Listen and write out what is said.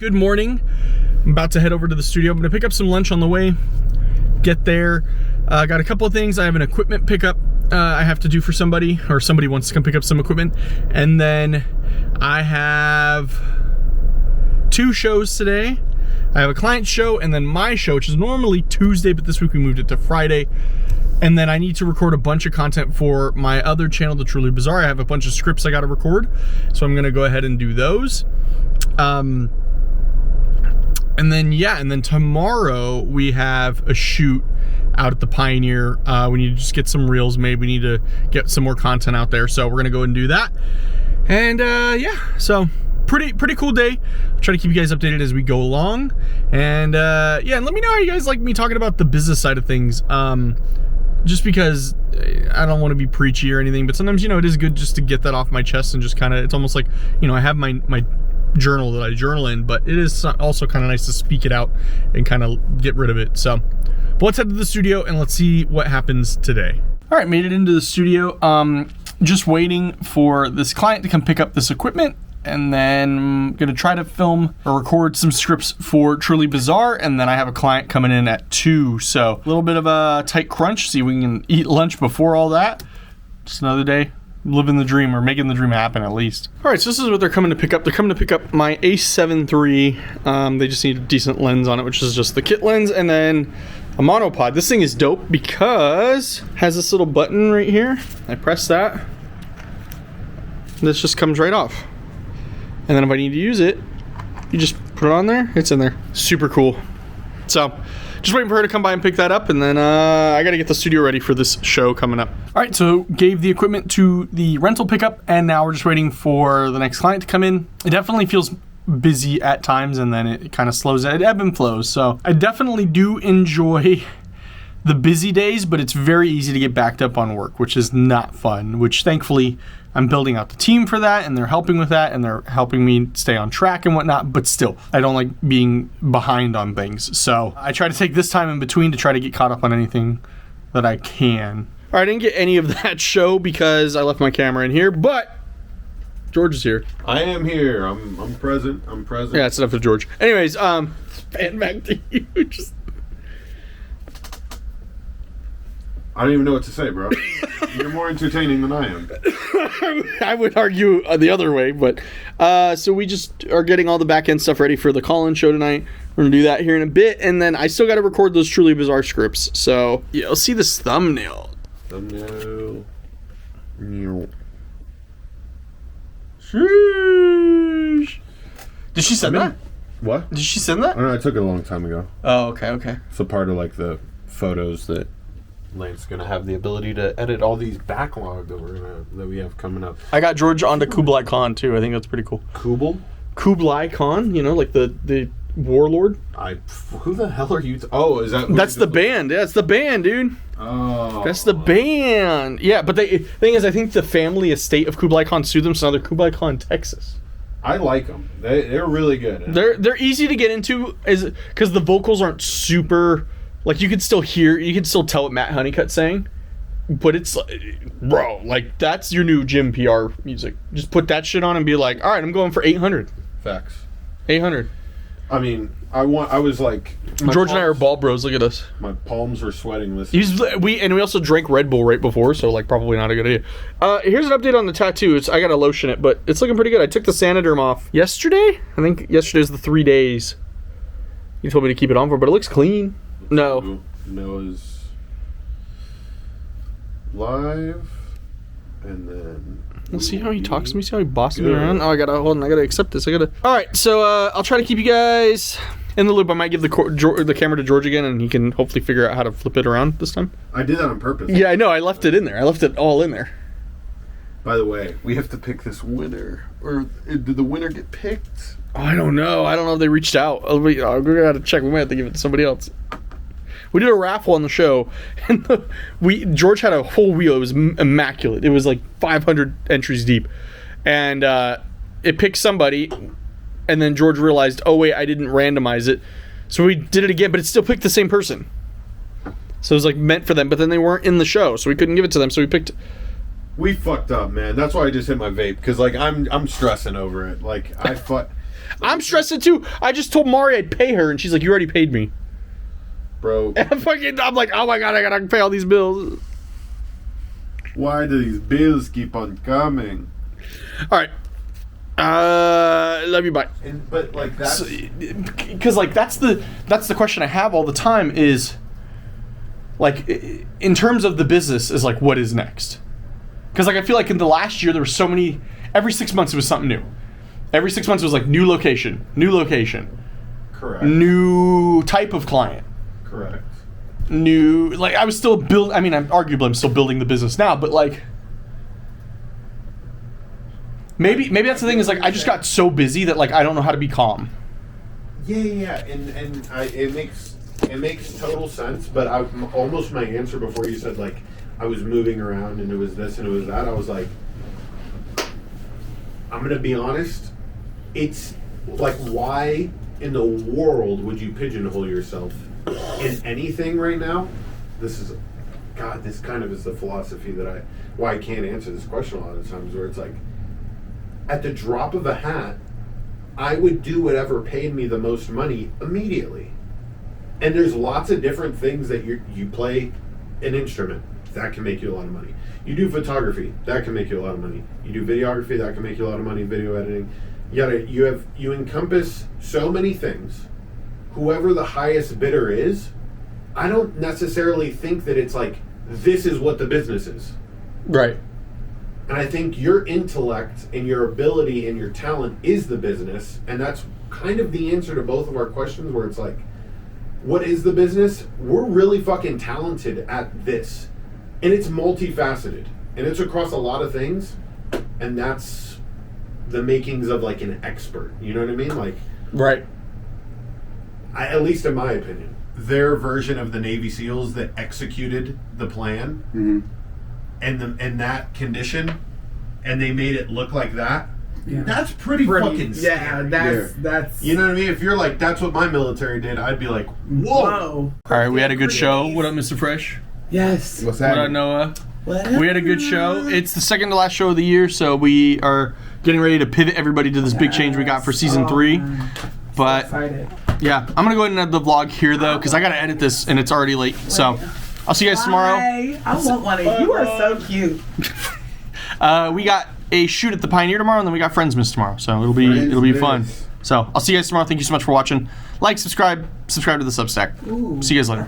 Good morning. I'm about to head over to the studio. I'm gonna pick up some lunch on the way. Get there. Got a couple of things. I have an equipment pickup I have to do for somebody, or somebody wants to come pick up some equipment. And then I have 2 shows today. I have a client show and then my show, which is normally Tuesday, but this week we moved it to Friday. And then I need to record a bunch of content for my other channel, The Truly Bizarre. I have a bunch of scripts I gotta record, so I'm gonna go ahead and do those. And then tomorrow we have a shoot out at the Pioneer. We need to just get some reels made. We need to get some more content out there. So we're gonna go and do that. And yeah, so pretty cool day. I'll try to keep you guys updated as we go along. And yeah, and let me know how you guys like me talking about the business side of things. Just because I don't want to be preachy or anything, but sometimes, you know, it is good just to get that off my chest and just kind of, it's almost like, you know, I have my journal that I journal in, but it is also kind of nice to speak it out and kind of get rid of it. So but let's head to the studio and let's see what happens today. All right, made it into the studio. Just waiting for this client to come pick up this equipment, and then I'm gonna try to film or record some scripts for Truly Bizarre, and then I have a client coming in at 2, so a little bit of a tight crunch. See if we can eat lunch before all that. Just another day living the dream, or making the dream happen at least. All right, so this is what they're coming to pick up. They're coming to pick up my A7 III. They just need a decent lens on it, which is just the kit lens, and then a monopod. This thing is dope because it has this little button right here. I press that, this just comes right off. And then if I need to use it, you just put it on there, it's in there. Super cool. So just waiting for her to come by and pick that up, and then I gotta get the studio ready for this show coming up. All right, so gave the equipment to the rental pickup, and now we're just waiting for the next client to come in. It definitely feels busy at times, and then it kind of slows, it ebb and flows. So I definitely do enjoy the busy days, but it's very easy to get backed up on work, which is not fun, which thankfully I'm building out the team for that, and they're helping with that, and they're helping me stay on track and whatnot, but still, I don't like being behind on things. So I try to take this time in between to try to get caught up on anything that I can. All right, I didn't get any of that show because I left my camera in here, but George is here. I am here. I'm present. I'm present. Yeah, that's enough of George. Anyways, pan back to you. I don't even know what to say, bro. You're more entertaining than I am. I would argue the other way, but so we just are getting all the back end stuff ready for the call-in show tonight. We're gonna do that here in a bit, and then I still got to record those Truly Bizarre scripts. So yeah, I'll see this thumbnail. Thumbnail. Sheesh. Did she send that? What? Did she send that? I don't know. I took it a long time ago. Oh, okay. It's a part of like the photos that Lane's gonna have the ability to edit all these backlog that we have coming up. I got George onto Kublai Khan too. I think that's pretty cool. Kublai Khan, you know, like the warlord. Who the hell are you? Oh, is that? That's the band. Yeah, it's the band, dude. Oh, that's the band. Yeah, but the thing is, I think the family estate of Kublai Khan sued them, so now they're Kublai Khan, Texas. I like them. They're really good. They're easy to get into, is because the vocals aren't super. Like, you can still tell what Matt Honeycutt's saying, but it's bro, like, that's your new gym PR music. Just put that shit on and be like, all right, I'm going for 800. Facts. 800. I mean, I was like, George and I are ball bros. Look at us. My palms were sweating listening. We also drank Red Bull right before, so like probably not a good idea. Here's an update on the tattoo. I gotta lotion it, but it's looking pretty good. I took the Sanoderm off yesterday. I think yesterday's the 3 days you told me to keep it on for, but it looks clean. No. Noah's live, and then we'll see how he talks to me. See how he bosses me around. Oh, I gotta accept this. All right, so I'll try to keep you guys in the loop. I might give the camera to George again, and he can hopefully figure out how to flip it around this time. I did that on purpose. Yeah, I know. I left it in there. I left it all in there. By the way, we have to pick this winner, or did the winner get picked? Oh, I don't know. I don't know if they reached out. We gotta check. We might have to give it to somebody else. We did a raffle on the show, and George had a whole wheel. It was immaculate. It was like 500 entries deep, and it picked somebody, and then George realized, oh wait, I didn't randomize it, so we did it again, but it still picked the same person. So it was like meant for them, but then they weren't in the show, so we couldn't give it to them. So we picked. We fucked up, man. That's why I just hit my vape, because like I'm stressing over it. Like I'm stressing too. I just told Mari I'd pay her, and she's like, "You already paid me." Bro. I'm like, oh my god, I gotta pay all these bills. Why do these bills keep on coming? All right. Love you, bye. But like that's because like that's the question I have all the time is like in terms of the business is like what is next? Because like I feel like in the last year there were so many. Every 6 months it was something new. Every 6 months it was like new location, correct, new type of client, correct, new like I was still I'm still building the business now, but like. Maybe that's the thing is like I just got so busy that like I don't know how to be calm. Yeah, and it makes total sense. But almost my answer before you said like I was moving around and it was this and it was that. I was like, I'm gonna be honest. It's like why in the world would you pigeonhole yourself in anything right now? This kind of is the philosophy that why I can't answer this question a lot of times where it's like. At the drop of a hat, I would do whatever paid me the most money immediately. And there's lots of different things that you play an instrument, that can make you a lot of money. You do photography, that can make you a lot of money. You do videography, that can make you a lot of money, video editing. You encompass so many things. Whoever the highest bidder is, I don't necessarily think that it's like, this is what the business is. Right. And I think your intellect and your ability and your talent is the business. And that's kind of the answer to both of our questions where it's like, what is the business? We're really fucking talented at this. And it's multifaceted. And it's across a lot of things. And that's the makings of like an expert. You know what I mean? Like, right. At least in my opinion. Their version of the Navy SEALs that executed the plan. Mm-hmm. And that condition, and they made it look like that. Yeah. That's pretty fucking scary. Yeah, that's. You know what I mean? If you're like, that's what my military did, I'd be like, whoa. All right, we had a good show. What up, Mr. Fresh? Yes. What up, Noah? What up? We had a good show. It's the second to last show of the year, so we are getting ready to pivot everybody to this big change we got for season 3. But Excited. yeah, I'm gonna go ahead and end the vlog here though, because I gotta edit this and it's already late. So. I'll see you guys tomorrow. Bye. I want one of you. You are so cute. We got a shoot at the Pioneer tomorrow, and then we got Friendsmas tomorrow. So it'll be fun. So I'll see you guys tomorrow. Thank you so much for watching. Like, subscribe to the Substack. Ooh, see you guys later.